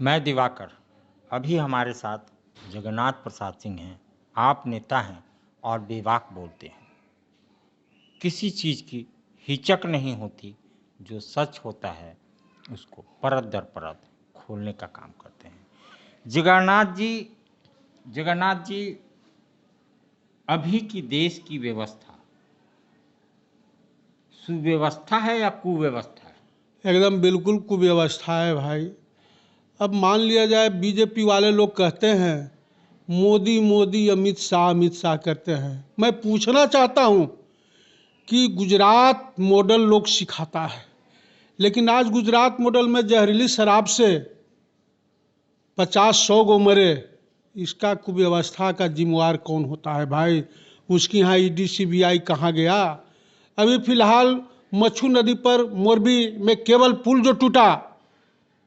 मैं दिवाकर। अभी हमारे साथ जगन्नाथ प्रसाद सिंह हैं। आप नेता हैं और बेबाक बोलते हैं। किसी चीज़ की हिचक नहीं होती, जो सच होता है उसको परत दर परत खोलने का काम करते हैं। जगन्नाथ जी, अभी की देश की व्यवस्था सुव्यवस्था है या कुव्यवस्था है? एकदम बिल्कुल कुव्यवस्था है भाई। अब मान लिया जाए, बीजेपी वाले लोग कहते हैं मोदी मोदी, अमित शाह करते हैं। मैं पूछना चाहता हूं कि गुजरात मॉडल लोग सिखाता है, लेकिन आज गुजरात मॉडल में जहरीली शराब से 50-100 गो मरे, इसका कुव्यवस्था का जिम्मेवार कौन होता है भाई? उसकी यहाँ ईडी सीबीआई कहाँ गया? अभी फिलहाल मच्छू नदी पर मोरबी में केबल पुल जो टूटा,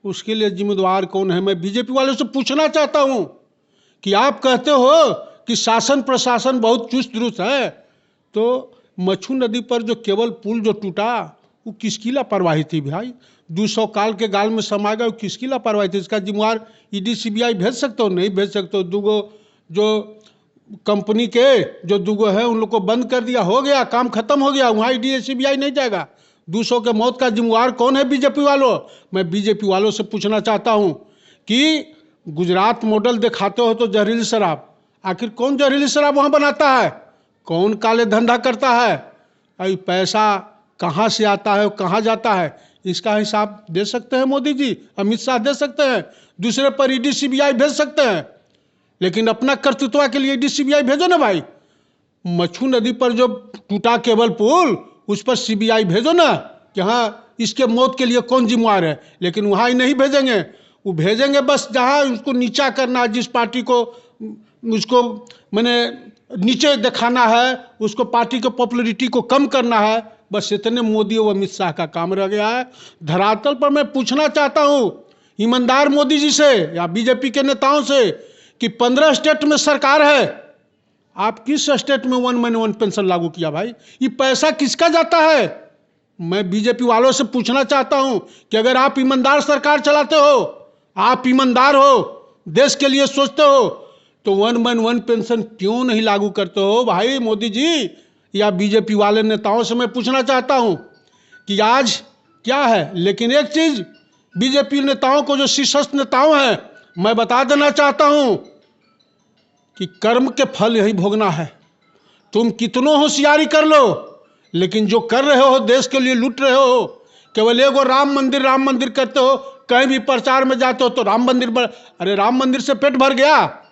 उसके लिए जिम्मेदार कौन है? मैं बीजेपी वालों से पूछना चाहता हूं कि आप कहते हो कि शासन प्रशासन बहुत चुस्त दुरुस्त है, तो मच्छू नदी पर जो केबल पुल जो टूटा, वो किसकी लापरवाही थी भाई? 200 काल के गाल में समा गया, वो किसकी लापरवाही थी? इसका जिम्मेवार ईडी सीबीआई भेज सकते हो? नहीं भेज सकते हो। दूगो जो कंपनी के जो दूगो है उन लोग को बंद कर दिया, हो गया, काम खत्म हो गया। वहाँ ईडी सीबीआई नहीं जाएगा। 200 के मौत का जिम्मेवार कौन है? बीजेपी वालों। मैं बीजेपी वालों से पूछना चाहता हूँ कि गुजरात मॉडल दिखाते हो तो जहरीली शराब, आखिर कौन जहरीली शराब वहाँ बनाता है? कौन काले धंधा करता है? अभी पैसा कहाँ से आता है, कहाँ जाता है, इसका हिसाब दे सकते हैं मोदी जी, अमित शाह दे सकते हैं, दूसरे पर ईडी सीबीआई भेज सकते हैं, लेकिन अपना कर्तृत्व के लिए ईडी सीबीआई भेजो ना भाई। मच्छू नदी पर जो टूटा केबल पुल, उस पर सीबीआई भेजो ना कि हाँ इसके मौत के लिए कौन जिम्मेवार है। लेकिन वहाँ ही नहीं भेजेंगे, वो भेजेंगे बस जहाँ उसको नीचा करना है, जिस पार्टी को उसको मैंने नीचे दिखाना है, उसको पार्टी की पॉपुलरिटी को कम करना है, बस इतने मोदी और अमित शाह का काम रह गया है। धरातल पर मैं पूछना चाहता हूँ ईमानदार मोदी जी से या बीजेपी के नेताओं से कि 15 स्टेट में सरकार है, आप किस स्टेट में 1 मैन 1 पेंशन लागू किया भाई? ये पैसा किसका जाता है? मैं बीजेपी वालों से पूछना चाहता हूं कि अगर आप ईमानदार सरकार चलाते हो, आप ईमानदार हो, देश के लिए सोचते हो, तो 1 मैन 1 पेंशन क्यों नहीं लागू करते हो भाई मोदी जी? या बीजेपी वाले नेताओं से मैं पूछना चाहता हूं कि आज क्या है। लेकिन एक चीज बीजेपी नेताओं को, जो शीर्षस्थ नेताओं हैं, मैं बता देना चाहता हूं कि कर्म के फल यही भोगना है। तुम कितनों होशियारी कर लो, लेकिन जो कर रहे हो देश के लिए लूट रहे हो। केवल एगो राम मंदिर करते हो, कहीं भी प्रचार में जाते हो तो राम मंदिर पर, अरे राम मंदिर से पेट भर गया?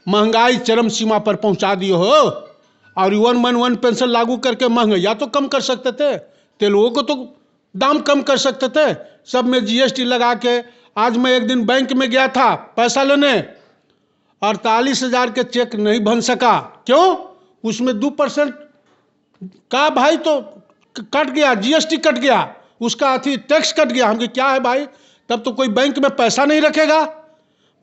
महंगाई चरम सीमा पर पहुंचा दिए हो, और 1 मैन 1 पेंशन लागू करके महंगाई तो कम कर सकते थे, तेलों को तो दाम कम कर सकते थे, सब में जीएसटी लगा के। आज मैं एक दिन बैंक में गया था पैसा लेने, 48,000 के चेक नहीं बन सका। क्यों? उसमें 2% का भाई तो कट गया, जीएसटी कट गया, उसका टैक्स कट गया। हम क्या है भाई, तब तो कोई बैंक में पैसा नहीं रखेगा।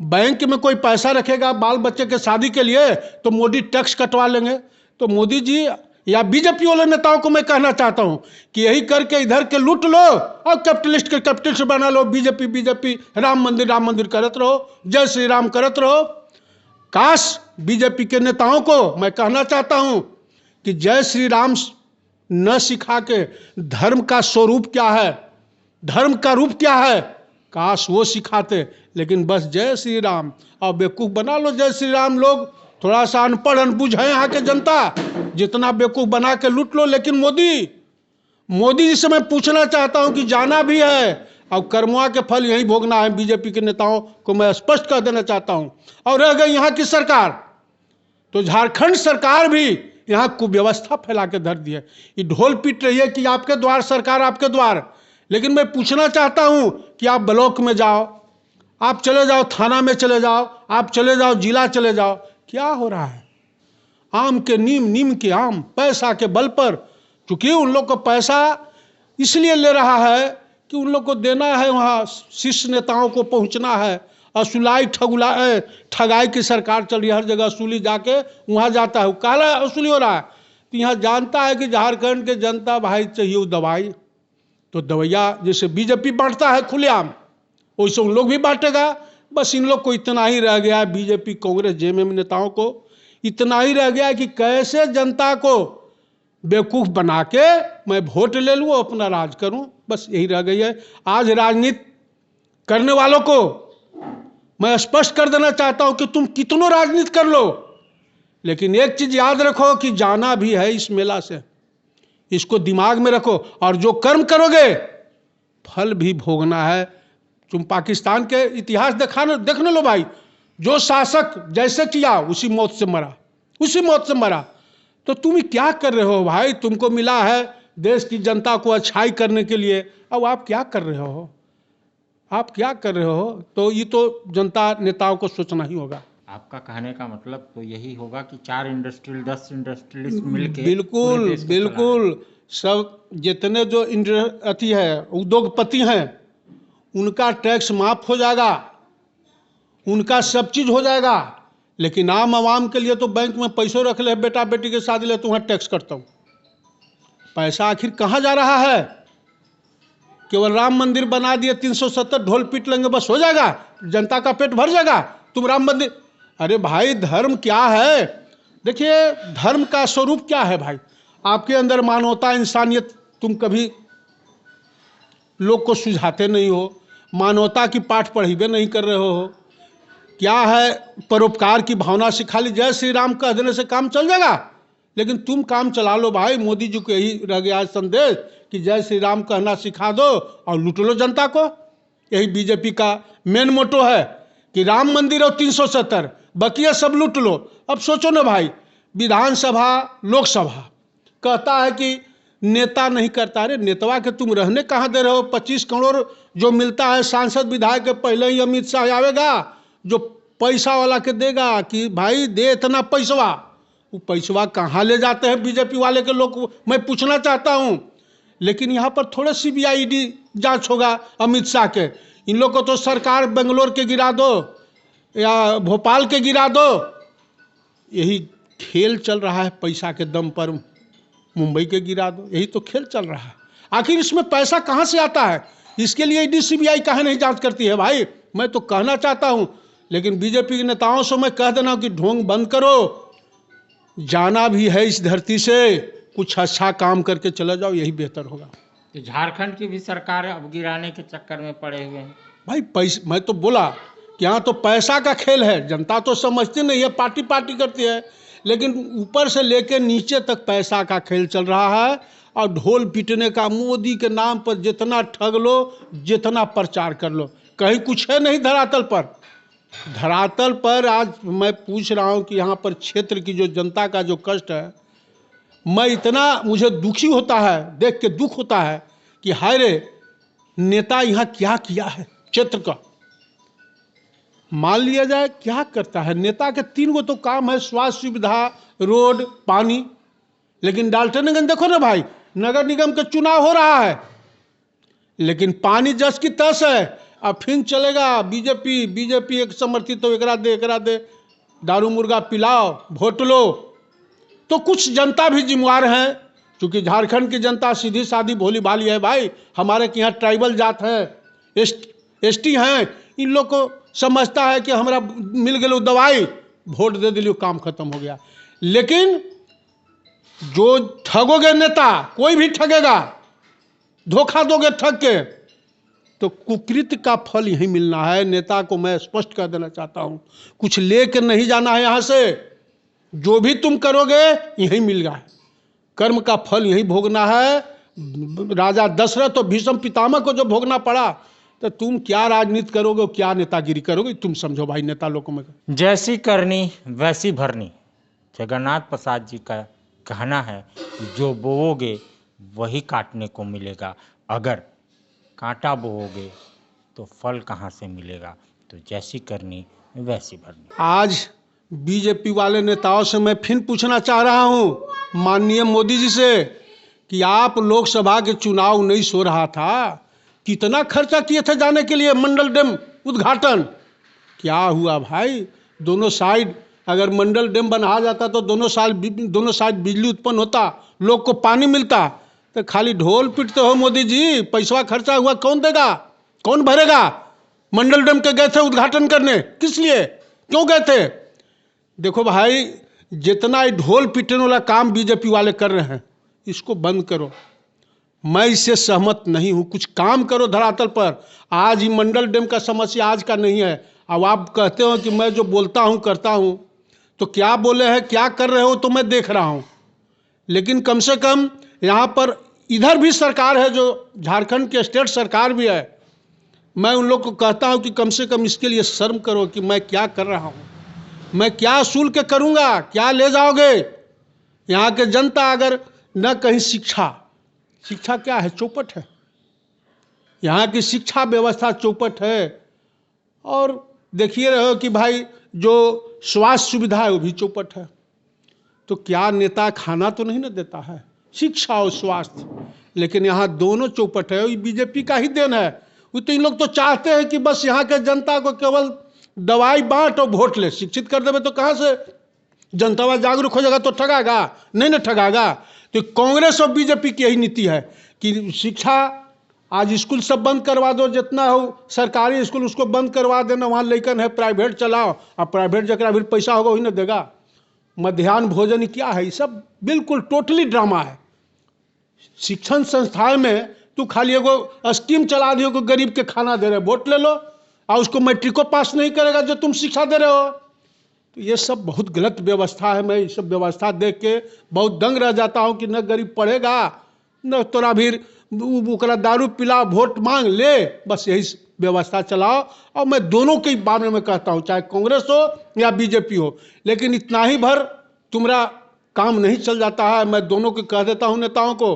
बैंक में कोई पैसा रखेगा बाल बच्चे के शादी के लिए तो मोदी टैक्स कटवा लेंगे। तो मोदी जी या बीजेपी वाले नेताओं को मैं कहना चाहता हूं कि यही करके इधर के लूट लो और कैपिटलिस्ट के कैपिटलिस्ट बना लो। बीजेपी राम मंदिर करत रहो, जय श्री राम करत रहो। काश बीजेपी के नेताओं को मैं कहना चाहता हूं कि जय श्री राम न सिखा के धर्म का स्वरूप क्या है, धर्म का रूप क्या है, काश वो सिखाते। लेकिन बस जय श्री राम और बेवकूफ़ बना लो जय श्री राम। लोग थोड़ा सा अनपढ़ अनबुझ है यहाँ के जनता, जितना बेवकूफ़ बना के लूट लो। लेकिन मोदी जी से मैं पूछना चाहता हूँ कि जाना भी है और कर्मवा के फल यही भोगना है। बीजेपी के नेताओं को मैं स्पष्ट कर देना चाहता हूँ। और रह गई यहाँ की सरकार, तो झारखंड सरकार भी यहाँ कुव्यवस्था फैला के धर दी है। ये ढोल पीट रही है कि आपके द्वार सरकार, आपके द्वार। लेकिन मैं पूछना चाहता हूँ कि आप ब्लॉक में जाओ, आप चले जाओ थाना में चले जाओ, आप चले जाओ जिला चले जाओ, क्या हो रहा है? आम के नीम के आम, पैसा के बल पर। क्योंकि उन लोग को पैसा इसलिए ले रहा है कि उन लोग को देना है, वहाँ शीर्ष नेताओं को पहुँचना है। असुलाई ठगाई की सरकार चल रही है, हर जगह असुली जाके वहाँ जाता है। काला असुली हो रहा है। तो यहाँ जानता है कि झारखंड के जनता भाई चाहिए दवाई, तो दवाइया जैसे बीजेपी बांटता है खुलेआम, वैसे उन लोग भी बांटेगा। बस इन लोग को इतना ही रह गया है, बीजेपी कांग्रेस जेएमएम नेताओं को इतना ही रह गया है कि कैसे जनता को बेवकूफ़ बना के मैं वोट ले लूँ, अपना राज करूँ, बस यही रह गई है। आज राजनीति करने वालों को मैं स्पष्ट कर देना चाहता हूँ कि तुम कितनों राजनीति कर लो, लेकिन एक चीज़ याद रखो कि जाना भी है इस मेला से, इसको दिमाग में रखो, और जो कर्म करोगे फल भी भोगना है। तुम पाकिस्तान के इतिहास देखने लो भाई, जो शासक जैसे किया उसी मौत से मरा, उसी मौत से मरा। तो तुम क्या कर रहे हो भाई? तुमको मिला है देश की जनता को अच्छाई करने के लिए, अब आप क्या कर रहे हो? आप क्या कर रहे हो? तो ये तो जनता नेताओं को सोचना ही होगा। आपका कहने का मतलब तो यही होगा कि 4 इंडस्ट्रियल 10 इंडस्ट्रियलिस्ट मिलके बिल्कुल पूरे देश को चला बिल्कुल, सब जितने जो अति है उद्योगपति हैं उनका टैक्स माफ हो जाएगा, उनका सब चीज हो जाएगा, लेकिन आम आवाम के लिए तो बैंक में पैसों रख ले, बेटा बेटी के शादी ले तो वहाँ टैक्स करता हूँ। पैसा आखिर कहाँ जा रहा है? केवल राम मंदिर बना दिए, 370 ढोल पीट लेंगे बस हो जाएगा, जनता का पेट भर जाएगा। तुम राम मंदिर, अरे भाई धर्म क्या है? देखिए धर्म का स्वरूप क्या है भाई? आपके अंदर मानवता इंसानियत तुम कभी लोग को सुझाते नहीं हो, मानवता की पाठ पढ़ीबे नहीं कर रहे हो। क्या है? परोपकार की भावना सिखा ली, जय श्री राम कह देने से काम चल जाएगा, लेकिन तुम काम चला लो भाई। मोदी जी को यही रह गया है संदेश कि जय श्री राम कहना सिखा दो और लूट लो जनता को। यही बीजेपी का मेन मोटो है कि राम मंदिर और 370 बकिया सब लूट लो। अब सोचो ना भाई, विधानसभा लोकसभा कहता है कि नेता नहीं करता। अरे नेतवा के तुम रहने कहाँ दे रहे हो? 25 करोड़ जो मिलता है सांसद विधायक के, पहले ही अमित शाह आवेगा जो पैसा वाला के देगा कि भाई दे इतना पैसवा। वो पैसवा कहाँ ले जाते हैं बीजेपी वाले के लोग, मैं पूछना चाहता हूँ। लेकिन यहाँ पर थोड़े सीबीआई ईडी जांच होगा अमित शाह के। इन लोग को तो सरकार बेंगलोर के गिरा दो या भोपाल के गिरा दो। यही खेल चल रहा है, पैसा के दम पर मुंबई के गिरा दो, यही तो खेल चल रहा है। आखिर इसमें पैसा कहाँ से आता है? इसके लिए ईडी सीबीआई काहे नहीं जांच करती है भाई? मैं तो कहना चाहता हूँ, लेकिन बीजेपी के नेताओं से मैं कह देना कि ढोंग बंद करो, जाना भी है इस धरती से, कुछ अच्छा काम करके चले जाओ, यही बेहतर होगा। तो झारखंड की भी सरकार अब गिराने के चक्कर में पड़े हुए हैं भाई। पैसे, मैं तो बोला कि यहाँ तो पैसा का खेल है, जनता तो समझती नहीं है, पार्टी पार्टी करती है, लेकिन ऊपर से लेकर नीचे तक पैसा का खेल चल रहा है। और ढोल पीटने का, मोदी के नाम पर जितना ठग लो, जितना प्रचार कर लो, कहीं कुछ है नहीं धरातल पर। धरातल पर आज मैं पूछ रहा हूँ कि यहाँ पर क्षेत्र की जो जनता का जो कष्ट है, मैं इतना मुझे दुखी होता है, देख के दुख होता है कि हाय रे, नेता यहाँ क्या किया है क्षेत्र का। मान लिया जाए क्या करता है नेता के? 3 गो तो काम है, स्वास्थ्य सुविधा, रोड, पानी। लेकिन डाल्टनगंज देखो ना भाई, नगर निगम का चुनाव हो रहा है, लेकिन पानी जस की तस है। अब फिर चलेगा बीजेपी एक समर्थित तो एकरा दे, दारू मुर्गा पिलाओ, वोट लो। तो कुछ जनता भी जिम्मेवार है, क्योंकि झारखंड की जनता सीधी सादी भोली भाली है भाई। हमारे के यहाँ ट्राइबल जात है, एसटी हैं, इन लोग को समझता है कि हमारा मिल गए दवाई, वोट दे दिलियो, काम खत्म हो गया। लेकिन जो ठगोगे नेता, कोई भी ठगेगा, धोखा दोगे ठग के, तो कुकृत्य का फल यही मिलना है। नेता को मैं स्पष्ट कर देना चाहता हूँ, कुछ लेकर नहीं जाना है यहाँ से। जो भी तुम करोगे यही मिलेगा, कर्म का फल यही भोगना है। राजा दशरथ और भीष्म पितामह को जो भोगना पड़ा, तो तुम क्या राजनीति करोगे, क्या नेतागिरी करोगे? तुम समझो भाई नेता लोगों में। जैसी करनी वैसी भरनी, जगन्नाथ प्रसाद जी का कहना है कि जो बोओगे वही काटने को मिलेगा, अगर कांटा बोओगे तो फल कहाँ से मिलेगा? तो जैसी करनी वैसी भरनी। आज बीजेपी वाले नेताओं से मैं फिर पूछना चाह रहा हूँ, माननीय मोदी जी से, कि आप लोकसभा के चुनाव 19 हो रहा था, कितना खर्चा किए थे जाने के लिए मंडल डैम उद्घाटन? क्या हुआ भाई? दोनों साइड अगर मंडल डैम बना जाता तो दोनों साइड बिजली उत्पन्न होता, लोग को पानी मिलता। तो खाली ढोल पीटते हो मोदी जी, पैसा खर्चा हुआ कौन देगा, कौन भरेगा? मंडल डैम के गए थे उद्घाटन करने, किस लिए, क्यों गए थे? देखो भाई, जितना ये ढोल पीटने वाला काम बीजेपी वाले कर रहे हैं, इसको बंद करो। मैं इससे सहमत नहीं हूं। कुछ काम करो धरातल पर। आज ही मंडल डैम का समस्या आज का नहीं है। अब आप कहते हो कि मैं जो बोलता हूं करता हूं, तो क्या बोले हैं, क्या कर रहे हो तो मैं देख रहा हूं। लेकिन कम से कम यहाँ पर इधर भी सरकार है, जो झारखंड की स्टेट सरकार भी है, मैं उन लोग को कहता हूं कि कम से कम इसके लिए शर्म करो कि मैं क्या कर रहा हूं, मैं क्या असूल के करूंगा, क्या ले जाओगे। यहाँ के जनता अगर न कहीं शिक्षा क्या है, चौपट है। यहाँ की शिक्षा व्यवस्था चौपट है। और देखिए रहे हो कि भाई जो स्वास्थ्य सुविधा है वो भी चौपट है। तो क्या नेता खाना तो नहीं ना देता है, शिक्षा और स्वास्थ्य, लेकिन यहाँ दोनों चौपट है। ये बीजेपी का ही देन है। वो तो इन लोग तो चाहते हैं कि बस यहाँ के जनता को केवल दवाई बांट और वोट ले। शिक्षित कर देवे तो कहाँ से जनता जागरूक हो जाएगा, तो ठगागा नहीं ना ठगागा। तो कांग्रेस और बीजेपी की यही नीति है कि शिक्षा, आज स्कूल सब बंद करवा दो, जितना हो सरकारी स्कूल उसको बंद करवा देना, वहाँ लेकिन है प्राइवेट चलाओ, और प्राइवेट जरा भी पैसा होगा वही ना देगा। मध्याह्न भोजन क्या है, ये सब बिल्कुल टोटली ड्रामा है। शिक्षण संस्थान में तू खाली एगो स्कीम चला दियो कि गरीब के खाना दे रहे, वोट ले लो, और उसको मैट्रिको पास नहीं करेगा जो तुम शिक्षा दे रहे हो। तो ये सब बहुत गलत व्यवस्था है। मैं ये सब व्यवस्था देख के बहुत दंग रह जाता हूँ कि न गरीब पढ़ेगा, न तोरा भी ओकरा दारू पिला वोट मांग ले, बस यही व्यवस्था चलाओ। और मैं दोनों के बारे में कहता हूँ, चाहे कांग्रेस हो या बीजेपी हो, लेकिन इतना ही भर तुम्हारा काम नहीं चल जाता है। मैं दोनों को कह देता हूँ नेताओं को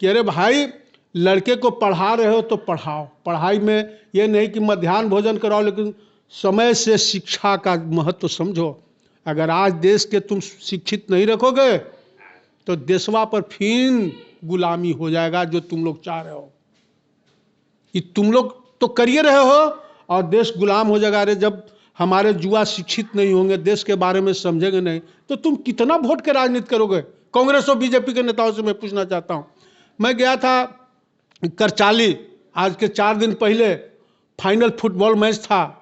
कि अरे भाई, लड़के को पढ़ा रहे हो तो पढ़ाओ। पढ़ाई में ये नहीं कि मध्याह्न भोजन कराओ, लेकिन समय से शिक्षा का महत्व समझो। अगर आज देश के तुम शिक्षित नहीं रखोगे तो देशवा पर फिर गुलामी हो जाएगा, जो तुम लोग चाह रहे हो। कि तुम लोग तो करिए रहे हो और देश गुलाम हो जाएगा। अरे जब हमारे युवा शिक्षित नहीं होंगे, देश के बारे में समझेंगे नहीं, तो तुम कितना वोट के राजनीति करोगे। कांग्रेस और बीजेपी के नेताओं से मैं पूछना चाहता हूँ। मैं गया था करचाली, आज के 4 दिन पहले फाइनल फुटबॉल मैच था।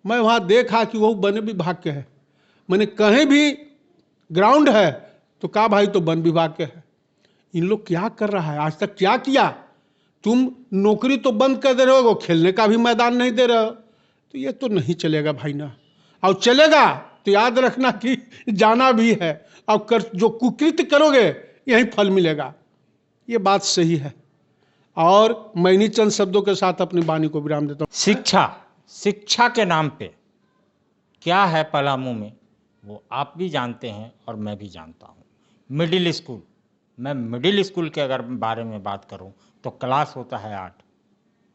मैं वहाँ देखा कि वो वन विभाग के है। मैंने कहीं भी ग्राउंड है तो कहा भाई तो वन विभाग के है। इन लोग क्या कर रहा है, आज तक क्या किया। तुम नौकरी तो बंद कर दे रहे हो, खेलने का भी मैदान नहीं दे रहे हो। तो ये तो नहीं चलेगा भाई ना। और चलेगा तो याद रखना कि जाना भी है, और जो कुकृत्य करोगे यही फल मिलेगा। ये बात सही है। और मैं इन्हीं चंद शब्दों के साथ अपनी वाणी को विराम देता हूँ। शिक्षा के नाम पे क्या है पलामू में, वो आप भी जानते हैं और मैं भी जानता हूँ। मिडिल स्कूल, मैं मिडिल स्कूल के अगर बारे में बात करूँ तो क्लास होता है 8।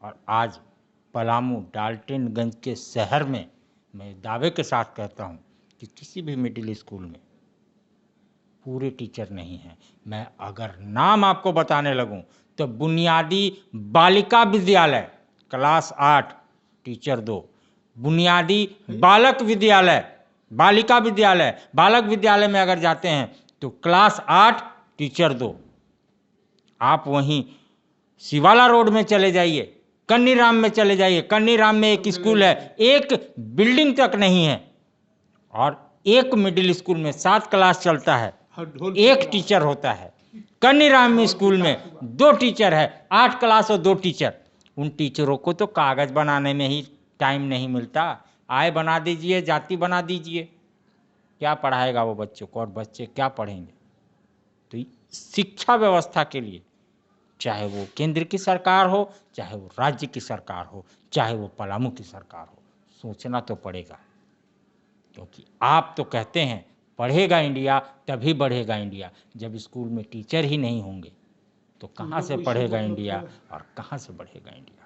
और आज पलामू डाल्टनगंज के शहर में मैं दावे के साथ कहता हूँ कि किसी भी मिडिल स्कूल में पूरे टीचर नहीं हैं। मैं अगर नाम आपको बताने लगूं तो बुनियादी बालिका विद्यालय क्लास 8 टीचर 2, बुनियादी बालक विद्यालय बालिका विद्यालय बालक विद्यालय में अगर जाते हैं तो क्लास 8 टीचर 2। आप वहीं शिवाला रोड में चले जाइए, कन्नीराम में चले जाइए, कन्नीराम में एक स्कूल है, एक बिल्डिंग तक नहीं है। और एक मिडिल स्कूल में 7 क्लास चलता है, 1 टीचर होता है। कन्नीराम में स्कूल में 2 टीचर है, 8 क्लास और 2 टीचर। उन टीचरों को तो कागज बनाने में ही टाइम नहीं मिलता। आय बना दीजिए, जाति बना दीजिए, क्या पढ़ाएगा वो बच्चों को, और बच्चे क्या पढ़ेंगे। तो शिक्षा व्यवस्था के लिए चाहे वो केंद्र की सरकार हो, चाहे वो राज्य की सरकार हो, चाहे वो पलामू की सरकार हो, सोचना तो पड़ेगा। क्योंकि आप तो कहते हैं पढ़ेगा इंडिया, तभी बढ़ेगा इंडिया। जब स्कूल में टीचर ही नहीं होंगे तो कहाँ से पढ़ेगा इंडिया और कहाँ से बढ़ेगा इंडिया।